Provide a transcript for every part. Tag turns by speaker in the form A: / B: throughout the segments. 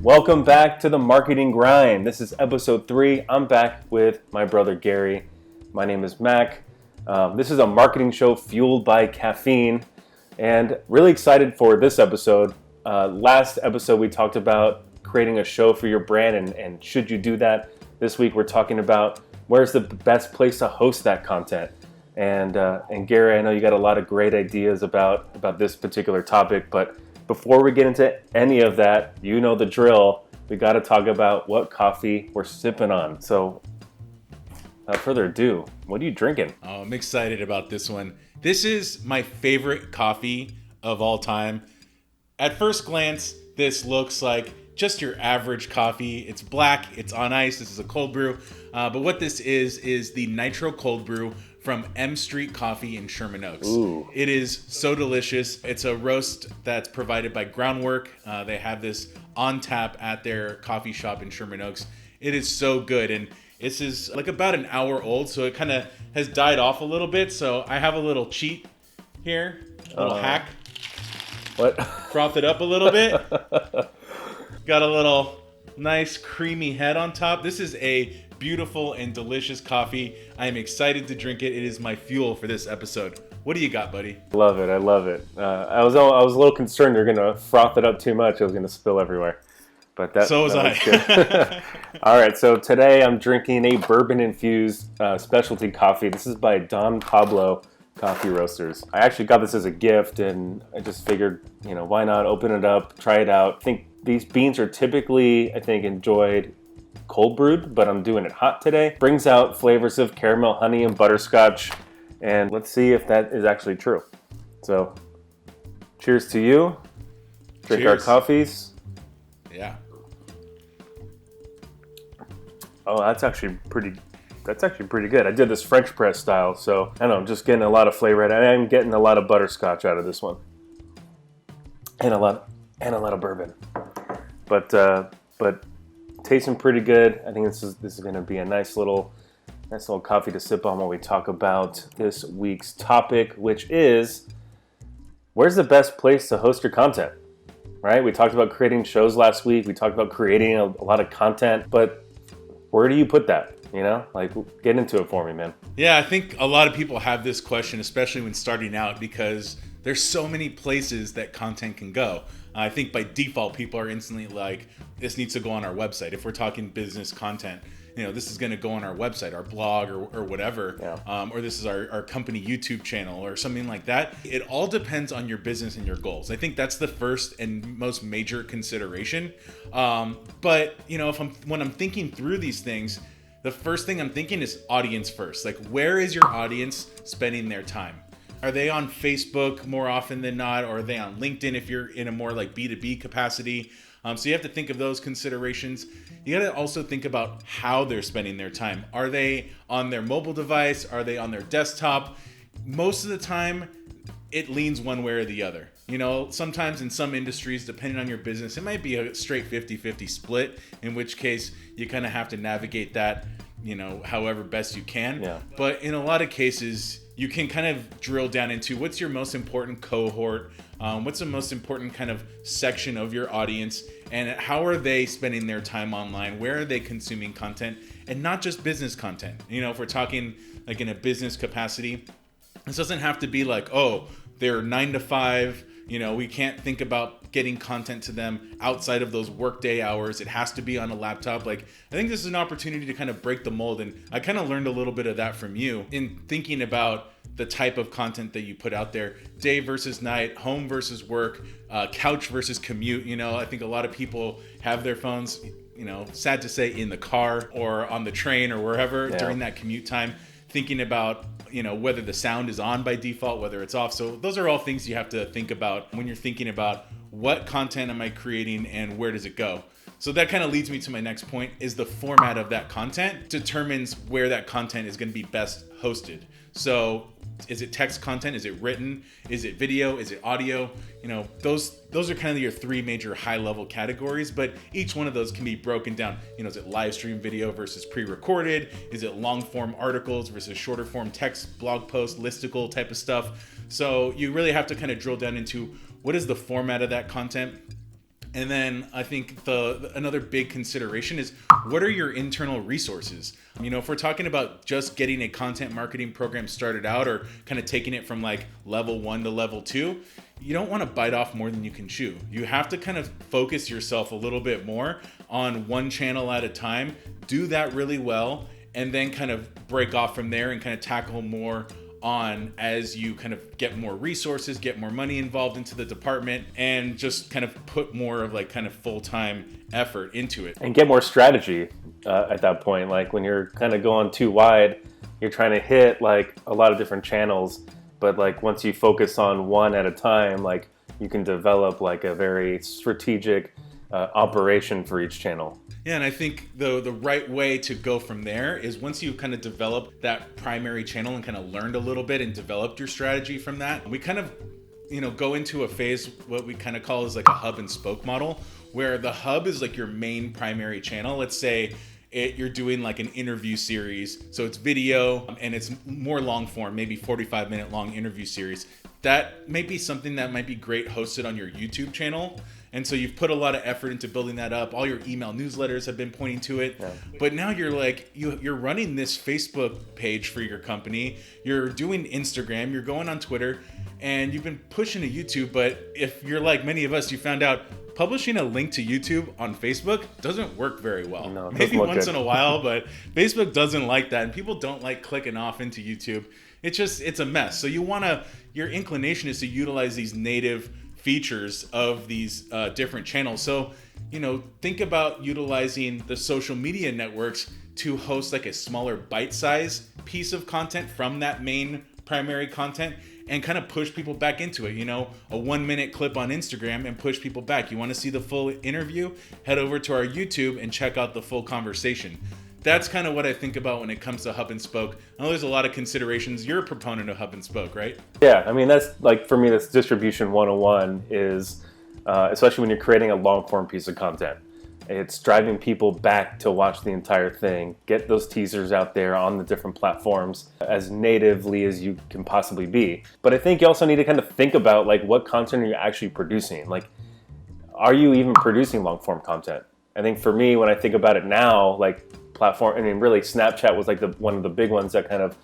A: Welcome back to the Marketing Grind. This is episode 3. I'm back with my brother Gary. My name is Mac. This is a marketing show fueled by caffeine, and really excited for this episode. Last episode we talked about creating a show for your brand and should you do that. This week we're talking about where's the best place to host that content. And Gary, I know you got a lot of great ideas about this particular topic, but before we get into any of that, you know the drill. We got to talk about what coffee we're sipping on. So, without further ado, what are you drinking?
B: Oh, I'm excited about this one. This is my favorite coffee of all time. At first glance, this looks like just your average coffee. It's black, it's on ice, this is a cold brew. But what this is the Nitro Cold Brew from M Street Coffee in Sherman Oaks.
A: Ooh.
B: It is so delicious. It's a roast that's provided by Groundwork. They have this on tap at their coffee shop in Sherman Oaks. It is so good, and this is like about an hour old, so it kind of has died off a little bit. So I have a little cheat here, a little hack.
A: What?
B: Froth it up a little bit. Got a little nice creamy head on top. This is a beautiful and delicious coffee. I am excited to drink it. It is my fuel for this episode. What do you got, buddy?
A: Love it. I love it. I was a little concerned you're gonna froth it up too much. It was gonna spill everywhere. But that
B: was I.
A: Good. All right. So today I'm drinking a bourbon infused specialty coffee. This is by Pablo Coffee Roasters. I actually got this as a gift, and I just figured, why not open it up, try it out. I think these beans are typically, enjoyed cold brewed, but I'm doing it hot today. Brings out flavors of caramel, honey, and butterscotch. And let's see if that is actually true. So, cheers to you. Drink
B: Cheers.
A: our coffees.
B: Yeah.
A: Oh, that's actually pretty good. I did this French press style, so I don't know, I'm just getting a lot of flavor. I'm getting a lot of butterscotch out of this one. And a lot of bourbon. But tasting pretty good. I think this is going to be a nice little coffee to sip on while we talk about this week's topic, which is where's the best place to host your content, right? We talked about creating shows last week. We talked about creating a lot of content, but where do you put that? Get into it for me, man.
B: Yeah, I think a lot of people have this question, especially when starting out, because there's so many places that content can go. I think by default, people are instantly like, this needs to go on our website. If we're talking business content, this is going to go on our website, our blog, or whatever.
A: Yeah.
B: Or this is our company YouTube channel or something like that. It all depends on your business and your goals. I think that's the first and most major consideration. But when I'm thinking through these things, the first thing I'm thinking is audience first. Like, where is your audience spending their time? Are they on Facebook more often than not, or are they on LinkedIn if you're in a more like B2B capacity? So you have to think of those considerations. You got to also think about how they're spending their time. Are they on their mobile device? Are they on their desktop? Most of the time, it leans one way or the other. Sometimes in some industries, depending on your business, it might be a straight 50-50 split, in which case you kind of have to navigate that, however best you can.
A: Yeah.
B: But in a lot of cases, you can kind of drill down into what's your most important cohort, what's the most important kind of section of your audience, and how are they spending their time online? Where are they consuming content? And not just business content. If we're talking like in a business capacity, this doesn't have to be like, oh, they're 9 to 5. We can't think about getting content to them outside of those workday hours. It has to be on a laptop. I think this is an opportunity to kind of break the mold. And I kind of learned a little bit of that from you in thinking about the type of content that you put out there, day versus night, home versus work, couch versus commute. I think a lot of people have their phones, sad to say, in the car or on the train or wherever during that commute time, thinking about whether the sound is on by default, whether it's off. So those are all things you have to think about when you're thinking about what content am I creating and where does it go. So that kind of leads me to my next point, is the format of that content determines where that content is going to be best hosted. So is it text content? Is it written? Is it video? Is it audio? Those are kind of your three major high level categories, but each one of those can be broken down. Is it live stream video versus pre-recorded? Is it long form articles versus shorter form text, blog post, listicle type of stuff? So you really have to kind of drill down into what is the format of that content. And then I think another big consideration is, what are your internal resources? If we're talking about just getting a content marketing program started out, or kind of taking it from like level 1 to level 2, you don't want to bite off more than you can chew. You have to kind of focus yourself a little bit more on one channel at a time, do that really well, and then kind of break off from there and kind of tackle more on as you kind of get more resources, get more money involved into the department, and just kind of put more of like kind of full-time effort into it.
A: And get more strategy at that point. Like when you're kind of going too wide, you're trying to hit like a lot of different channels, but like once you focus on one at a time, like you can develop like a very strategic operation for each channel.
B: Yeah, and I think the right way to go from there is, once you kind of develop that primary channel and kind of learned a little bit and developed your strategy from that, we kind of go into a phase, what we kind of call is like a hub and spoke model, where the hub is like your main primary channel. Let's say you're doing like an interview series, so it's video and it's more long form, maybe 45-minute long interview series. That may be something that might be great hosted on your YouTube channel. And so you've put a lot of effort into building that up. All your email newsletters have been pointing to it. Yeah. But now you're like, you're running this Facebook page for your company. You're doing Instagram. You're going on Twitter. And you've been pushing to YouTube. But if you're like many of us, you found out publishing a link to YouTube on Facebook doesn't work very well.
A: No,
B: maybe once in a while, but Facebook doesn't like that. And people don't like clicking off into YouTube. It's a mess. So your inclination is to utilize these native features of these different channels. So, think about utilizing the social media networks to host like a smaller bite-sized piece of content from that main primary content, and kind of push people back into it. A 1-minute clip on Instagram and push people back. You want to see the full interview? Head over to our YouTube and check out the full conversation. That's kind of what I think about when it comes to hub and spoke. I know there's a lot of considerations. You're a proponent of hub and spoke, right?
A: Yeah, I mean, that's like, for me, that's distribution 101 is, especially when you're creating a long form piece of content. It's driving people back to watch the entire thing, get those teasers out there on the different platforms as natively as you can possibly be. But I think you also need to kind of think about like, what content are you actually producing? Like, are you even producing long form content? I think for me, when I think about it now, like, platform, I mean, really Snapchat was like one of the big ones that kind of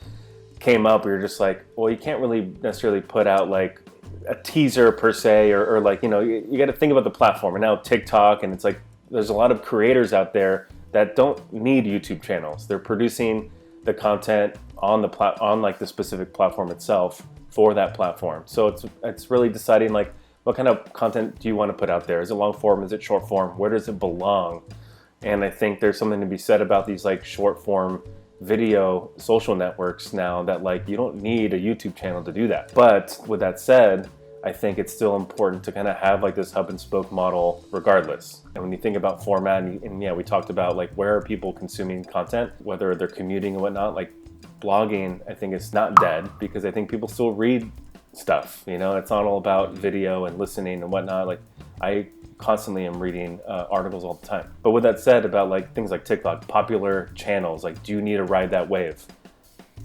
A: came up. We were just like, well, you can't really necessarily put out like a teaser per se, or like, you got to think about the platform. And now TikTok, and it's like, there's a lot of creators out there that don't need YouTube channels. They're producing the content on like the specific platform itself for that platform. So it's really deciding like, what kind of content do you want to put out there? Is it long form? Is it short form? Where does it belong? And I think there's something to be said about these like short form video social networks now, that like you don't need a YouTube channel to do that. But with that said, I think it's still important to kind of have like this hub and spoke model regardless. And when you think about format, and yeah, we talked about like, where are people consuming content, whether they're commuting and whatnot, like blogging, I think it's not dead, because I think people still read stuff, it's not all about video and listening and whatnot. Like, I constantly am reading articles all the time. But with that said, about like things like TikTok, popular channels, like, do you need to ride that wave?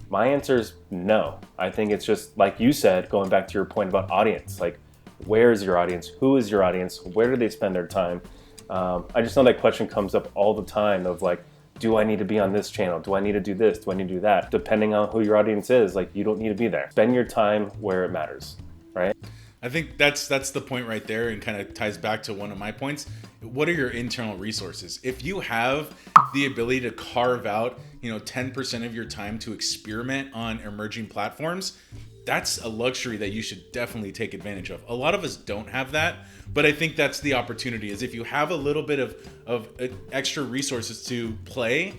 A: My answer is no. I think it's just like you said, going back to your point about audience, like, where is your audience? Who is your audience? Where do they spend their time? I just know that question comes up all the time of like, do I need to be on this channel? Do I need to do this? Do I need to do that? Depending on who your audience is, like, you don't need to be there. Spend your time where it matters, right?
B: I think that's the point right there, and kind of ties back to one of my points. What are your internal resources? If you have the ability to carve out, 10% of your time to experiment on emerging platforms, that's a luxury that you should definitely take advantage of. A lot of us don't have that, but I think that's the opportunity, is if you have a little bit of extra resources to play,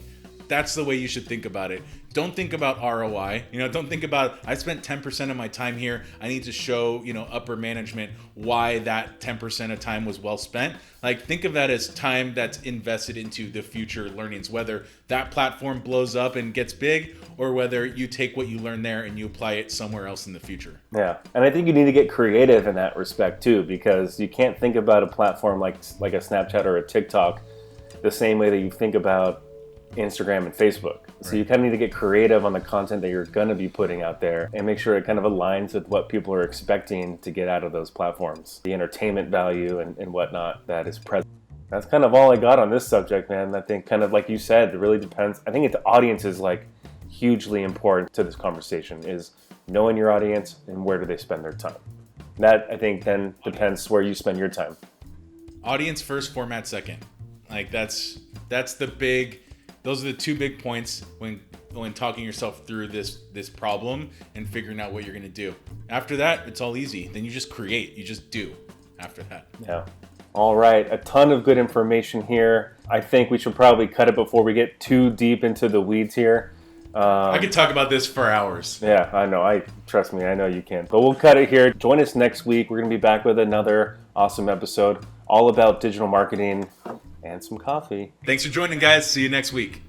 B: that's the way you should think about it. Don't think about ROI. Don't think about, I spent 10% of my time here, I need to show, upper management why that 10% of time was well spent. Like, think of that as time that's invested into the future learnings, whether that platform blows up and gets big, or whether you take what you learn there and you apply it somewhere else in the future.
A: Yeah, and I think you need to get creative in that respect too, because you can't think about a platform like a Snapchat or a TikTok the same way that you think about Instagram and Facebook. So
B: Right.
A: you kind of need to get creative on the content that you're going to be putting out there and make sure it kind of aligns with what people are expecting to get out of those platforms, the entertainment value and whatnot that is present. That's kind of all I got on this subject, man. I think kind of like you said, it really depends. I think the audience is like hugely important to this conversation, is knowing your audience and where do they spend their time. That I think then depends where you spend your time.
B: Audience first, format second. Like that's the big. Those are the two big points when talking yourself through this problem and figuring out what you're gonna do. After that, it's all easy. Then you just create. You just do. After that.
A: Yeah. All right. A ton of good information here. I think we should probably cut it before we get too deep into the weeds here.
B: I could talk about this for hours.
A: Yeah, I know. Trust me, I know you can. But we'll cut it here. Join us next week. We're going to be back with another awesome episode all about digital marketing and some coffee.
B: Thanks for joining, guys. See you next week.